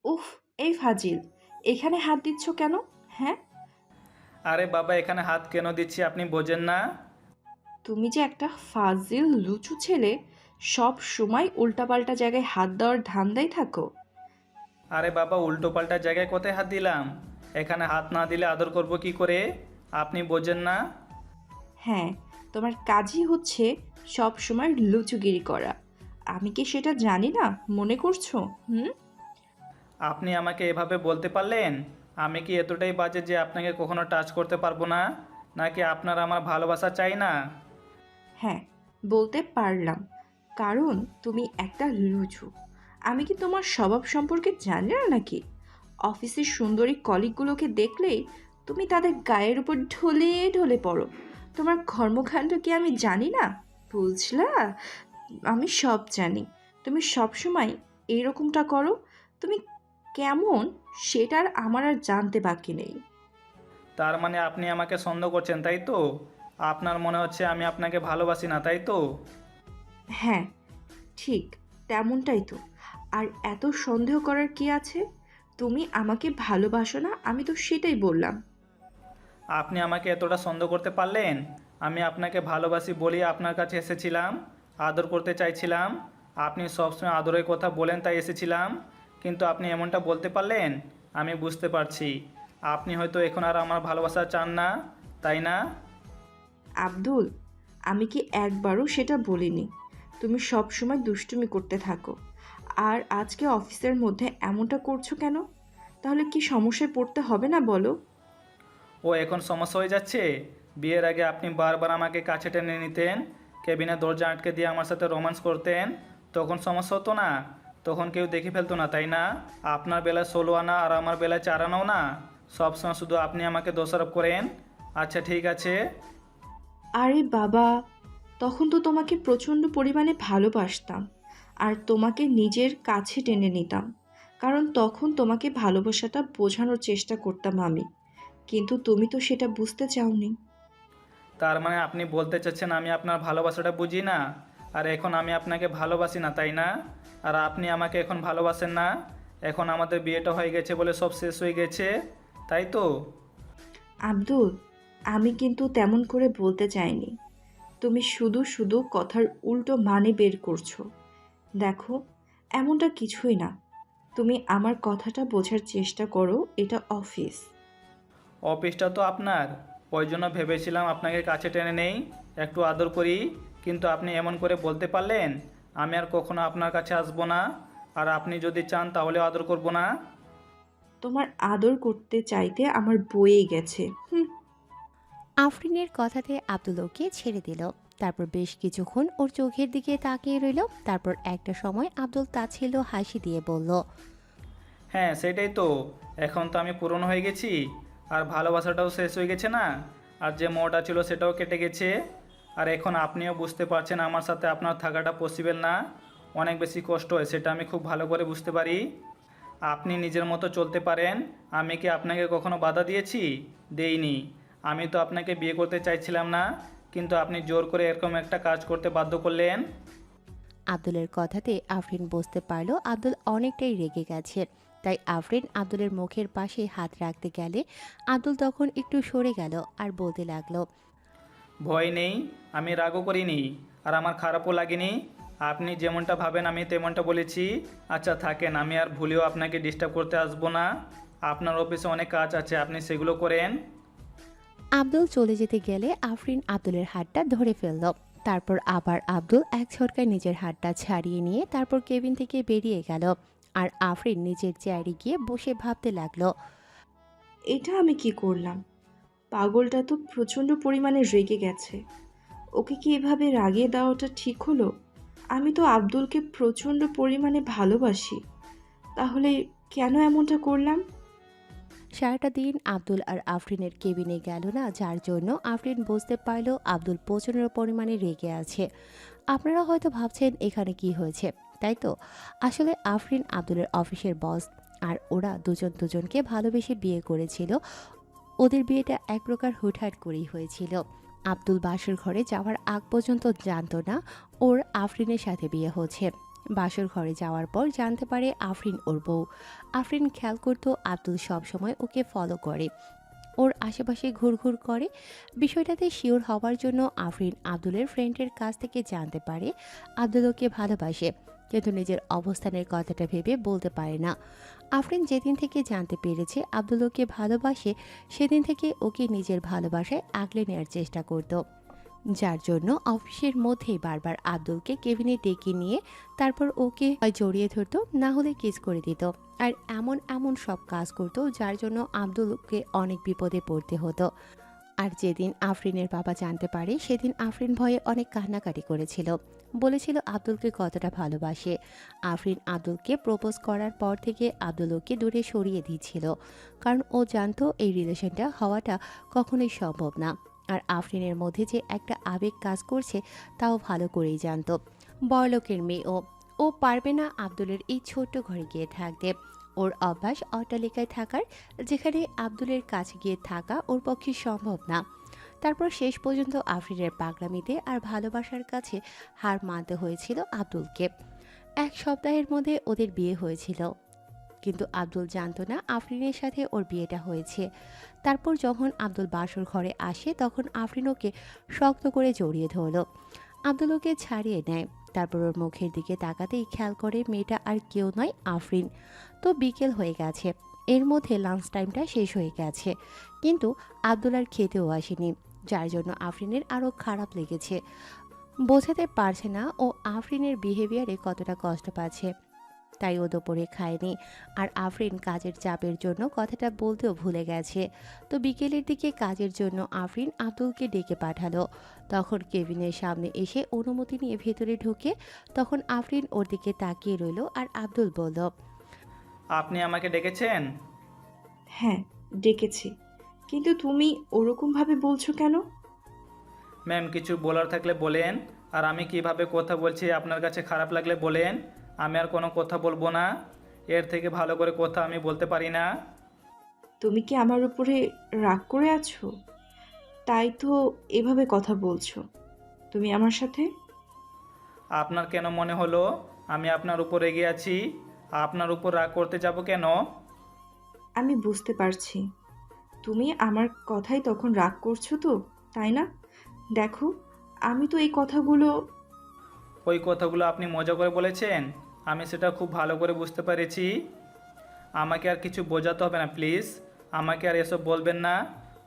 উফ, এই ফাজিল, এখানে হাত দিচ্ছ কেন? হ্যাঁ, আরে বাবা, এখানে হাত কেন দিচ্ছি আপনি বোঝেন না? তুমি যে একটা ফাজিল লুচু ছেলে, সব সময় উল্টাপাল্টা জায়গায় হাত দেওয়ার ধান্দায় থাকো। আরে বাবা, উল্টো পাল্টা জায়গায় কোথায় হাত দিলাম? এখানে হাত না দিলে আদর করব কি করে? আপনি বোঝেন না? হ্যাঁ, তোমার কাজই হচ্ছে সব সময় লুচুগিরি করা। আমি কি সেটা জানি না মনে করছো? হুম। আপনি আমাকে এভাবে বলতে পারলেন? আমি কি এতটাই বাজে যে আপনাকে কখনো টাচ করতে পারবো না? নাকি আপনার আমার ভালোবাসা চাই না? হ্যাঁ, বলতে পারলাম, কারণ তুমি একটা লুচু। আমি কি তোমার স্বভাব সম্পর্কে জানি না নাকি? অফিসের সুন্দরী কলিগগুলোকে দেখলেই তুমি তাদের গায়ের উপর ঢলে ঢলে পড়ো। তোমার কর্মকাণ্ড কি আমি জানি না? বুঝলা? আমি সব জানি। তুমি সব সময় এইরকমটা করো। তুমি কেমন সেটার আমার আর জানতে বাকি নেই। তার মানে আপনি আমাকে সন্দেহ করছেন, তাই তো? আপনার মনে হচ্ছে আমি আপনাকে ভালোবাসি না, তাই তো? হ্যাঁ, ঠিক তেমনটাই তো। আর এত সন্দেহ করার কি আছে? তুমি আমাকে ভালোবাসো না, আমি তো সেটাই বললাম। আপনি আমাকে এতটা সন্দেহ করতে পারলেন? আমি আপনাকে ভালোবাসি বলেই আপনার কাছে এসেছিলাম, আদর করতে চাইছিলাম। আপনি সবসময় আদরের কথা বলেন তাই এসেছিলাম। কিন্তু আপনি এমনটা বলতে পারলেন? আমি বুঝতে পারছি আপনি হয়তো এখন আর আমার ভালোবাসা চান না, তাই না? আব্দুল, আমি কি একবারও সেটা বলিনি। তুমি সব সময় দুষ্টুমি করতে থাকো। আর আজকে অফিসের মধ্যে এমনটা করছো কেন? তাহলে কি সমস্যায় পড়তে হবে না বলো? ও এখন সমস্যা হয়ে যাচ্ছে? বিয়ের আগে আপনি বারবার আমাকে কাছে টেনে নিতেন, কেবিনে দরজা আটকে দিয়ে আমার সাথে রোম্যান্স করতেন, তখন সমস্যা হতো না? তখন কেউ দেখে ফেলতো না, তাই না? আপনার বেলায় 16 আনা আর আমার বেলায় 4 আনাও না। সবসময় শুধু আপনি আমাকে দোষারোপ করেন। আচ্ছা ঠিক আছে। আরে বাবা, তখন তো তোমাকে প্রচণ্ড পরিমাণে ভালোবাসতাম। আর তোমাকে নিজের কাছে টেনে নিতাম। কারণ তখন তোমাকে ভালোবাসাটা বোঝানোর চেষ্টা করতাম আমি। কিন্তু তুমি তো সেটা বুঝতে চাওনি। তার মানে আপনি বলতে চাচ্ছেন আমি আপনার ভালোবাসাটা বুঝি না? আর এখন আমি আপনাকে ভালোবাসি না, তাই না? আর আপনি আমাকে এখন ভালোবাসেন না? এখন আমাদের বিয়েটা হয়ে গেছে বলে সব শেষ হয়ে গেছে, তাই তো? আব্দুল, আমি কিন্তু তেমন করে বলতে চাইনি। তুমি শুধু শুধু কথার উল্টো মানে বের করছো। দেখো, এমনটা কিছুই না। তুমি আমার কথাটা বোঝার চেষ্টা করো, এটা অফিস। অফিসটা তো আপনার। ওই জন্য ভেবেছিলাম আপনাকে কাছে টেনে নেই, একটু আদর করি। কিন্তু আপনি এমন করে বলতে পারলেন? আমি আর কখনো আপনার কাছে আসবো না। আর আপনি যদি চান তাহলে আদর করব না। তোমার আদর করতে চাইতে আমার বয়ে গেছে। হুম। আফরিনের কথাতে আব্দুল ওকে ছেড়ে দিল। তারপর বেশ কিছুক্ষণ ওর চোখের দিকে তাকিয়ে রইল। তারপর একটা সময় আব্দুল তাচ্ছিল্য হাসি দিয়ে বলল, হ্যাঁ সেটাই তো। এখন তো আমি পুরনো হয়ে গেছি। আর ভালোবাসাটাও শেষ হয়ে গেছে না? আর যে মোহটা ছিল সেটাও কেটে গেছে। আর এখন আপনিও বুঝতে পারছেন আমার সাথে আপনার থাকাটা পসিবল না। অনেক বেশি কষ্ট হয়, সেটা আমি খুব ভালো করে বুঝতে পারি। আপনি নিজের মতো চলতে পারেন। আমি কি আপনাকে কখনো বাধা দিয়েছি? দেইনি। আমি তো আপনাকে বিয়ে করতে চাইছিলাম না, কিন্তু আপনি জোর করে এরকম একটা কাজ করতে বাধ্য করলেন। আব্দুলের কথাতে আফরিন বুঝতে পারল আব্দুল অনেকটাই রেগে গেছে। তাই আফরিন আব্দুলের মুখের পাশে হাত রাখতে গেলে আব্দুল তখন একটু সরে গেল আর বলতে লাগলো, ভয় নেই, আমি রাগও করিনি, আর আমার খারাপও লাগেনি। আপনি যেমনটা ভাবেন আমি তেমনটা বলেছি। আচ্ছা থাকেন, আমি আর ভুলেও আপনাকে ডিস্টার্ব করতে আসবো না। আপনার অফিসে অনেক কাজ আছে, আপনি সেগুলো করেন। আব্দুল চলে যেতে গেলে আফরিন আব্দুলের হাতটা ধরে ফেলল। তারপর আবার আব্দুল এক ঝটকায় নিজের হাতটা ছাড়িয়ে নিয়ে তারপর কেবিন থেকে বেরিয়ে গেল। আর আফরিন নিজের চেয়ারে গিয়ে বসে ভাবতে লাগলো, এটা আমি কি করলাম? পাগলটা তো প্রচণ্ড পরিমাণে রেগে গেছে। ওকে কি এভাবে রাগিয়ে দেওয়াটা ঠিক হলো? আমি তো আব্দুলকে প্রচণ্ড পরিমাণে ভালোবাসি। তাহলে কেন এমনটা করলাম? সারাটা দিন আব্দুল আর আফরিনের কেবিনে গেল না, যার জন্য আফরিন বুঝতে পারল আব্দুল প্রচণ্ড পরিমাণে রেগে আছে। আপনারা হয়তো ভাবছেন এখানে কি হয়েছে, তাই তো? আসলে আফরিন আব্দুলের অফিসের বস। আর ওরা দুজন দুজনকে ভালোবেসে বিয়ে করেছিল। ওদের বিয়েটা এক প্রকার হুটহাট করেই হয়েছিল। আব্দুল বাসর ঘরে যাওয়ার আগ পর্যন্ত জানতো না ওর আফরিনের সাথে বিয়ে হচ্ছে। বাসর ঘরে যাওয়ার পর জানতে পারে আফরিন ওর বউ। আফরিন খেয়াল করতো আব্দুল সবসময় ওকে ফলো করে, ওর আশেপাশে ঘুরঘুর করে। বিষয়টাতে শিওর হওয়ার জন্য আফরিন আব্দুলের ফ্রেন্ডের কাছ থেকে জানতে পারে আব্দুল ওকে ভালোবাসে, কিন্তু নিজের অবস্থানের কথাটা ভেবে বলতে পারে না। আফরিন যেদিন থেকে জানতে পেরেছে আব্দুল ওকে ভালোবাসে, সেদিন থেকে ওকে নিজের ভালোবাসায় আগলে নেওয়ার চেষ্টা করত, যার জন্য অফিসের মধ্যেই বারবার আব্দুলকে কেবিনে ডেকে নিয়ে তারপর ওকে হয় জড়িয়ে ধরতো, না হলে কিস করে দিত। আর এমন এমন সব কাজ করতো যার জন্য আব্দুলকে অনেক বিপদে পড়তে হতো। আর যেদিন আফরিনের বাবা জানতে পারে সেদিন আফরিন ভয়ে অনেক কান্নাকাটি করেছিল, বলেছিল আব্দুলকে কতটা ভালোবাসে। আফরিন আব্দুলকে প্রপোজ করার পর থেকে আব্দুল ওকে দূরে সরিয়ে দিচ্ছিল, কারণ ও জানতো এই রিলেশনটা হওয়াটা কখনোই সম্ভব না। আর আফরিনের মধ্যে যে একটা আবেগ কাজ করছে তাও ভালো করেই জানতো। বড়লোকের মেয়ে ও পারবে না আব্দুলের এই ছোট্ট ঘরে গিয়ে থাকতে। ওর অভ্যাস অট্টালিকায় থাকার, যেখানে আব্দুলের কাছে গিয়ে থাকা ওর পক্ষে সম্ভব না। তারপর শেষ পর্যন্ত আফরিনের পাগলামিতে আর ভালোবাসার কাছে হার মানতে হয়েছিল আব্দুলকে। এক সপ্তাহের মধ্যে ওদের বিয়ে হয়েছিল, কিন্তু আব্দুল জানতো না আফরিনের সাথে ওর বিয়েটা হয়েছে। তারপর যখন আব্দুল বাসর ঘরে আসে তখন আফরিন ওকে শক্ত করে জড়িয়ে ধরল। আব্দুল ওকে ছাড়িয়ে নেয়, তারপর ওর মুখের দিকে তাকাতেই খেয়াল করে মেয়েটা আর কেউ নয়, আফরিন। তো বিকেল হয়ে গেছে, এর মধ্যে লাঞ্চ টাইমটা শেষ হয়ে গেছে, কিন্তু আব্দুল আর খেতেও আসেনি, যার জন্য আফরিনের আরও খারাপ লেগেছে। বোঝাতে পারছে না ও আফরিনের বিহেভিয়ারে কতটা কষ্ট পাচ্ছে, তাই ও দুপুরে খায়নি। আর আফরিন কাজের চাপের জন্য কথাটা বলতেও ভুলে গেছে। তো বিকেলের দিকে কাজের জন্য আফরিন আব্দুলকে ডেকে পাঠালো। তখন কেবিনের সামনে এসে অনুমতি নিয়ে ভেতরে ঢুকে তখন আফরিন ওর দিকে তাকিয়ে রইল আর আব্দুল বলল, আপনি আমাকে ডেকেছেন? হ্যাঁ, ডেকেছি, কিন্তু তুমি ওরকমভাবে বলছো কেন? ম্যাম, কিছু বলার থাকলে বলেন। আর আমি কিভাবে কথা বলছি আপনার কাছে খারাপ লাগলে বলেন, আমি আর কোনো কথা বলবো না। এর থেকে ভালো করে কথা আমি বলতে পারি না। তুমি কি আমার উপরে রাগ করে আছো? তাই তো এভাবে কথা বলছো তুমি আমার সাথে। আপনার কেন মনে হলো আমি আপনার উপর রেগে আছি? আপনার উপর রাগ করতে যাব কেন? আমি বুঝতে পারছি তুমি আমার কথাই তখন রাগ করছো তো, তাই না? দেখো, আমি তো এই কথাগুলো ওই কথাগুলো আপনি মজা করে বলেছেন, আমি সেটা খুব ভালো করে বুঝতে পেরেছি। আমাকে আর কিছু বোঝাতে হবে না প্লিজ। আমাকে আর এসব বলবেন না।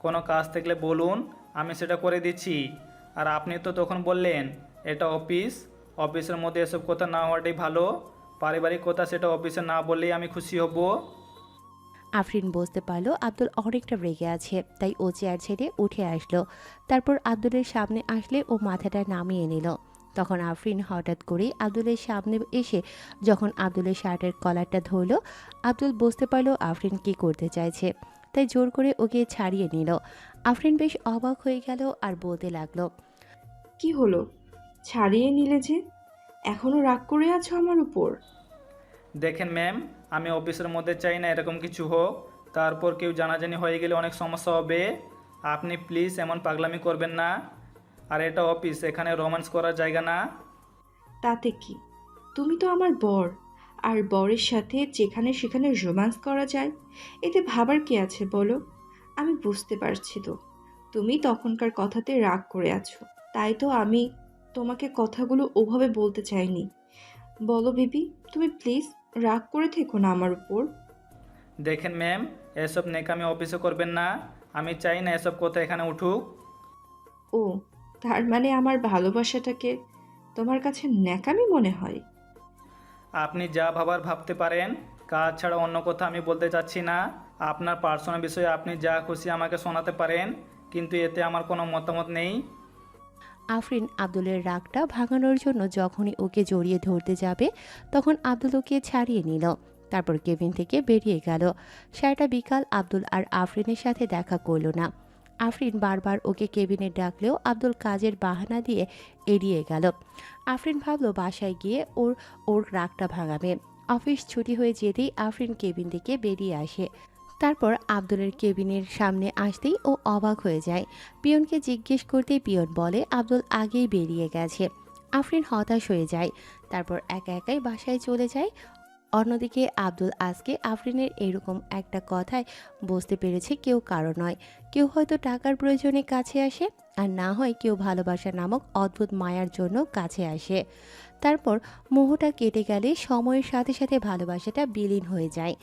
কোনো কাজ থাকলে বলুন, আমি সেটা করে দিচ্ছি। আর আপনি তো তখন বললেন এটা অফিস, অফিসের মধ্যে এসব কথা না হওয়াটাই ভালো। পারিবারিক কথা সেটা অফিসে না বললেই আমি খুশি হব। আফরিন বুঝতে পারলো আব্দুল অনেকটা রেগে আছে, তাই ও চেয়ার ছেড়ে উঠে আসলো। তারপর আব্দুলের সামনে আসলে ও মাথাটা নামিয়ে নিল। তখন আফরিন হঠাৎ করেই আব্দুলের সামনে এসে যখন আব্দুলের শার্টের কলারটা ধরলো, আব্দুল বুঝতে পারলো আফরিন কী করতে চাইছে, তাই জোর করে ওকে ছাড়িয়ে নিল। আফরিন বেশ অবাক হয়ে গেল আর বলতে লাগলো, কি হলো? ছাড়িয়ে নিলে যে? এখনো রাগ করে আছো আমার উপর? দেখেন ম্যাম, আমি অফিসের মধ্যে চাই না এরকম কিছু হোক। তারপর কেউ জানাজানি হয়ে গেলে অনেক সমস্যা হবে। আপনি প্লিজ এমন পাগলামি করবেন না। আর এটা অফিস, এখানে রোম্যান্স করার জায়গা না। তাতে কি? তুমি তো আমার বর, আর বরের সাথে যেখানে সেখানে রোম্যান্স করা যায়, এতে ভাবার কি আছে বলো? আমি বুঝতে পারছি তো তুমি তখনকার কথাতে রাগ করে আছো, তাই তো আমি তোমাকে কথাগুলো ওভাবে বলতে চাইনি। বলো বেবি, তুমি প্লিজ রাগ করে থেকো না আমার উপর। দেখেন ম্যাম, এসব নেকামি অফিসে করবেন না। আমি চাই না এসব কথা এখানে উঠুক। ও, তার মানে আমার ভালোবাসাটাকে তোমার কাছে ন্যাকামি মনে হয়? আপনি যা ভাবার ভাবতে পারেন, কাজ ছাড়া অন্য কথা আমি বলতে চাচ্ছি না। আপনার পার্সোনাল বিষয়ে আপনি যা খুশি আমাকে শোনাতে পারেন, কিন্তু এতে আমার কোনো মতামত নেই। আফরিন আব্দুলের রাগটা ভাঙানোর জন্য যখনই ওকে জড়িয়ে ধরতে যাবে তখন আব্দুল ওকে ছাড়িয়ে নিল। তারপর কেবিন থেকে বেরিয়ে গেল। সারাটা বিকাল আব্দুল আর আফরিনের সাথে দেখা করলো না। আফরিন বারবার ওকে কেবিনে ডাকলেও আব্দুল কাজের বাহানা দিয়ে এড়িয়ে গেল। আফরিন ভাবলো বাসায় গিয়ে ওর রাগটা ভাঙাবে। অফিস ছুটি হয়ে যেতেই আফরিন কেবিন থেকে বেরিয়ে আসে। তারপর আব্দুলের কেবিনের সামনে আসতেই ও অবাক হয়ে যায়। পিয়নকে জিজ্ঞেস করতেই পিয়ন বলে আব্দুল আগেই বেরিয়ে গেছে। আফরিন হতাশ হয়ে যায়, তারপর একা একাই বাসায় চলে যায়। অন্যদিকে আব্দুল আজকে আফরিনের এরকম একটা কথায় বুঝতে পেরেছে কেউ কারো নয়, কেউ হয়তো টাকার প্রয়োজনে কাছে আসে, আর না হয় কেউ ভালোবাসা নামক অদ্ভুত মায়ার জন্য কাছে আসে। তারপর মোহটা কেটে গেলে সময়ের সাথে সাথে ভালোবাসাটা বিলীন হয়ে যায়।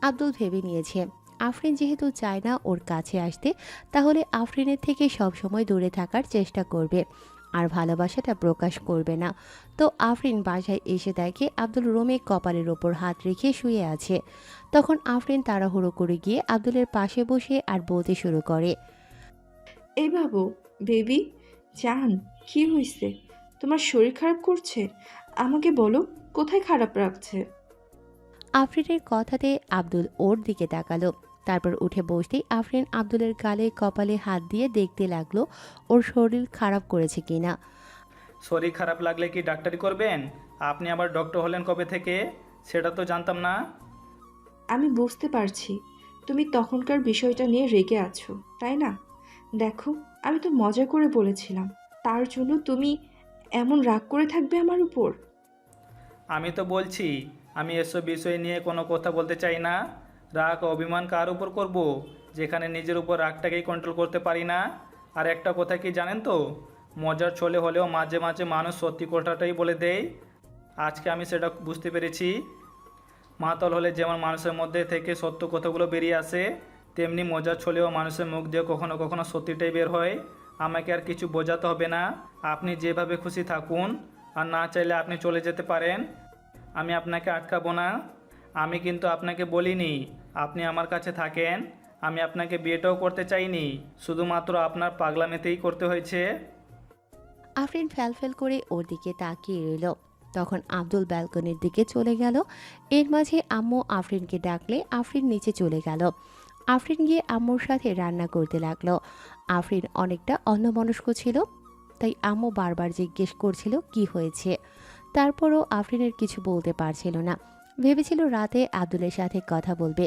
আব্দুল ভেবে নিয়েছে আফরিন যেহেতু চায় না ওর কাছে আসতে, তাহলে আফরিনের থেকে সবসময় দূরে থাকার চেষ্টা করবে আর ভালোবাসাটা প্রকাশ করবে না। তো আফরিন বাসায় এসে দেখে আব্দুল রুমে কপালের ওপর হাত রেখে শুয়ে আছে। তখন আফরিন তাড়াহুড়ো করে গিয়ে আব্দুলের পাশে বসে আর বলতে শুরু করে। এই বাবু, বেবি, জান, কি হয়েছে? তোমার শরীর খারাপ করছে? আমাকে বলো, কোথায় খারাপ রাখছে? আফরিনের কথাতে আব্দুল ওর দিকে তাকালো। তারপর উঠে বসতেই আফরিন আব্দুলের গালে কপালে হাত দিয়ে দেখতে লাগলো ওর শরীর খারাপ করেছে কিনা। শরীর খারাপ লাগলে কি ডাক্তারি করবেন? আপনি আবার ডক্টর হলেন কবে থেকে? সেটা তো জানতাম না। আমি বুঝতে পারছি তুমি তখনকার বিষয়টা নিয়ে রেগে আছো, তাই না? দেখো, আমি তো মজা করে বলেছিলাম, তার জন্য তুমি এমন রাগ করে থাকবে আমার উপর? আমি তো বলছি আমি এসব বিষয় নিয়ে কোনো কথা বলতে চাই না। রাগ অভিমান কার উপর করব, যেখানে নিজের উপর রাগটাকেই কন্ট্রোল করতে পারি না। আর একটা কথা কি জানেন তো, মজার ছলে হলেও মাঝে মাঝে মানুষ সত্যি কথাটাই বলে দেয়। আজকে আমি সেটা বুঝতে পেরেছি। মাতাল হলে যেমন মানুষের মধ্যে থেকে সত্য কথাগুলো বেরিয়ে আসে, তেমনি মজার ছলেও মানুষের মুখ দিয়ে কখনো কখনো সত্যিটাই বের হয়। আমাকে আর কিছু বোঝাতে হবে না। আপনি যেভাবে খুশি থাকুন, আর না চাইলে আপনি চলে যেতে পারেন। আমি আপনাকে আটকাবো না। আমি কিন্তু আপনাকে বলিনি আপনি আমার কাছে থাকেন। আমি আপনাকে বিয়েটাও করতে চাইনি, শুধুমাত্র আপনার পাগলামিতেই করতে হয়েছে। আফরিন ফ্যালফ্যাল করে ওর দিকে তাকিয়ে রইল। তখন আব্দুল ব্যালকনির দিকে চলে গেল। এর মাঝে আম্মু আফরিনকে ডাকলে আফরিন নিচে চলে গেল। আফরিন গিয়ে আম্মুর সাথে রান্না করতে লাগলো। আফরিন অনেকটা অন্যমনস্ক ছিল, তাই আম্মু বারবার জিজ্ঞেস করছিল কি হয়েছে। তারপরও আফরিনের কিছু বলতে পারছিল না। ভেবেছিল রাতে আব্দুলের সাথে কথা বলবে।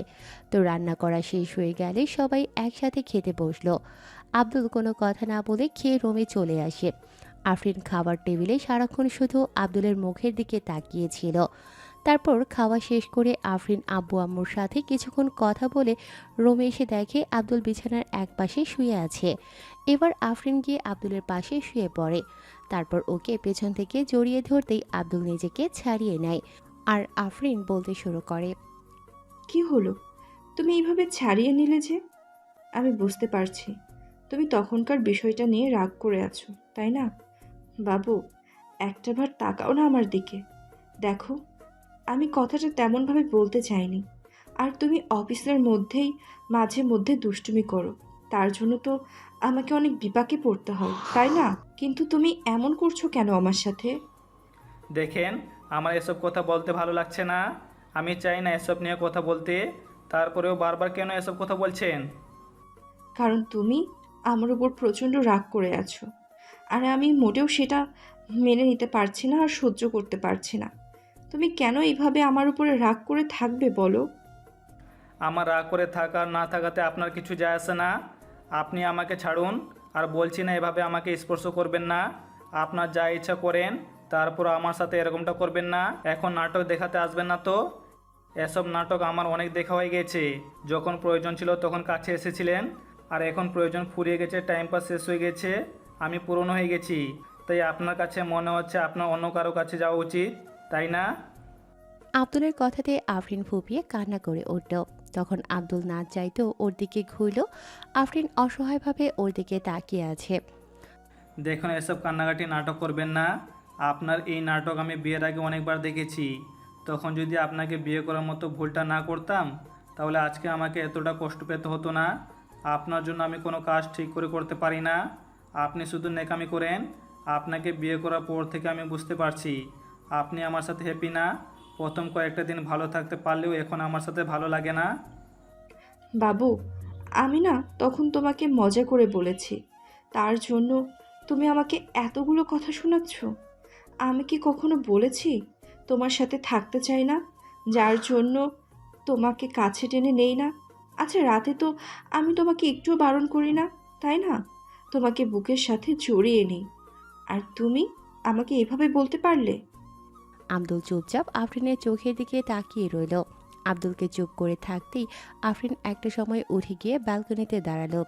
তো রান্না করা শেষ হয়ে গেলে সবাই একসাথে খেতে বসলো। আব্দুল কোনো কথা না বলে খেয়ে রুমে চলে আসে। আফরিন খাবার টেবিলে সারাক্ষণ শুধু আব্দুলের মুখের দিকে তাকিয়েছিল। তারপর খাওয়া শেষ করে আফরিন আব্বু আম্মুর সাথে কিছুক্ষণ কথা বলে রুমে এসে দেখে আব্দুল বিছানার এক পাশে শুয়ে আছে। এবার আফরিন গিয়ে আব্দুলের পাশে শুয়ে পড়ে। তারপর ওকে পেছন থেকে জড়িয়ে ধরতেই আব্দুল নিজেকে ছাড়িয়ে নেয় আর আফরিন বলতে শুরু করে। কি হলো? তুমি এইভাবে ছাড়িয়ে নিলে যে? আমি বুঝতে পারছি তুমি তখনকার বিষয়টা নিয়ে রাগ করে আছো, তাই না? বাবু, একটাবার তাকাও না আমার দিকে। দেখো, আমি কথাটা তেমনভাবে বলতে চাইনি। আর তুমি অফিসের মধ্যেই মাঝে মধ্যে দুষ্টুমি করো, তার জন্য তো আমাকে অনেক বিপাকে পড়তে হয়, তাই না? কিন্তু তুমি এমন করছো কেন আমার সাথে? দেখেন, আমার এসব কথা বলতে ভালো লাগছে না। আমি চাই না এসব নিয়ে কথা বলতে। তারপরেও বারবার কেন এসব কথা বলছেন? কারণ তুমি আমার উপর প্রচণ্ড রাগ করে আছো, আর আমি মোটেও সেটা মেনে নিতে পারছি না আর সহ্য করতে পারছি না। তুমি কেন এইভাবে আমার উপরে রাগ করে থাকবে বলো? আমার রাগ করে থাকা আর না থাকাতে আপনার কিছু যায় আসে না। আপনি আমাকে ছাড়ুন। আর বলছি না এভাবে আমাকে স্পর্শ করবেন না। আপনার যা ইচ্ছা করেন, তারপর আমার সাথে এরকমটা করবেন না। এখন নাটক দেখাতে আসবেন না তো। এসব নাটক আমার অনেক দেখা হয়ে গেছে। যখন প্রয়োজন ছিল তখন কাছে এসেছিলেন, আর এখন প্রয়োজন ফুরিয়ে গেছে, টাইম পাস শেষ হয়ে গেছে, আমি পুরনো হয়ে গেছি। তাই আপনার কাছে মনে হচ্ছে আপনার অন্য কারো কাছে যাওয়া উচিত, তাই না? আব্দুলের কথাতে আফরিন ফুপিয়ে কান্না করে উঠল। তখন আব্দুল না চাইতেও ওর দিকে ঘুরল। আফরিন অসহায়ভাবে ওর দিকে তাকিয়ে আছে। দেখুন, এসব কান্নাকাটি নাটক করবেন না। আপনার এই নাটক আমি বিয়ের আগে অনেকবার দেখেছি। তখন যদি আপনাকে বিয়ে করার মতো ভুলটা না করতাম, তাহলে আজকে আমাকে এতটা কষ্ট পেতে হতো না। আপনার জন্য আমি কোনো কাজ ঠিক করে করতে পারি না। আপনি শুধু নেকামি করেন। আপনাকে বিয়ে করার পর থেকে আমি বুঝতে পারছি আপনি আমার সাথে হ্যাপি না। প্রথম কয়েকটা দিন ভালো থাকতে পারলেও এখন আমার সাথে ভালো লাগে না। বাবু, আমি না তখন তোমাকে মজা করে বলেছি, তার জন্য তুমি আমাকে এতগুলো কথা শোনাচ্ছ? আমি কি কখনো বলেছি তোমার সাথে থাকতে চাই না, যার জন্য তোমাকে কাছে টেনে নেই না? আচ্ছা রাতে তো আমি তোমাকে একটুও বারণ করি না, তাই না? তোমাকে বুকের সাথে জড়িয়ে নিই, আর তুমি আমাকে এভাবে বলতে পারলে? আব্দুল চুপচাপ আফরিনের চোখের দিকে তাকিয়ে রইল। আব্দুলকে চুপ করে থাকতেই আফরিন একটা সময় উঠে গিয়ে ব্যালকনিতে দাঁড়ালো।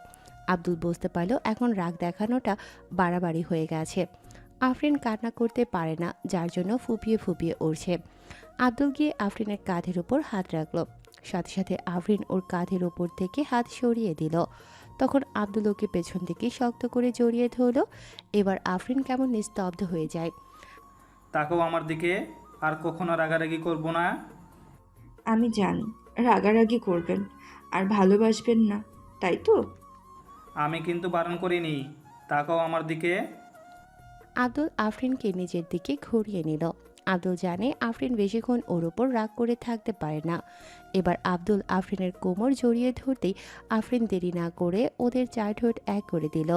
আব্দুল বুঝতে পারল এখন রাগ দেখানোটা বাড়াবাড়ি হয়ে গেছে। আফরিন কান্না করতে পারে না, যার জন্য ফুপিয়ে ফুপিয়ে উঠছে। আব্দুল গিয়ে আফরিনের কাঁধের উপর হাত রাখলো। সাথে সাথে আফরিন ওর কাঁধের ওপর থেকে হাত সরিয়ে দিল। তখন আব্দুল ওকে পেছন থেকে শক্ত করে জড়িয়ে ধরল। এবার আফরিন কেমন নিস্তব্ধ হয়ে যায়। তাকেও আমার দিকে, আর কখনো রাগারাগি করব না। আমি জানি রাগারাগি করবেন আর ভালোবাসবেন না, তাই তো? আমি কিন্তু বারণ করিনি, তাকাও আমার দিকে। আব্দুল আফরিনকে নিজের দিকে ঘুরিয়ে নিল। আব্দুল জানে আফরিন বেশিক্ষণ ওর ওপর রাগ করে থাকতে পারে না। এবার আব্দুল আফরিনের কোমর জড়িয়ে ধরতেই আফরিন দেরি না করে ওদের চার ঠোঁট এক করে দিল।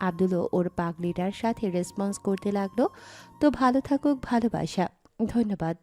আব্দুলও ওর পাগলিটার সাথে রেসপন্স করতে লাগলো। তো ভালো থাকুক ভালোবাসা। ধন্যবাদ।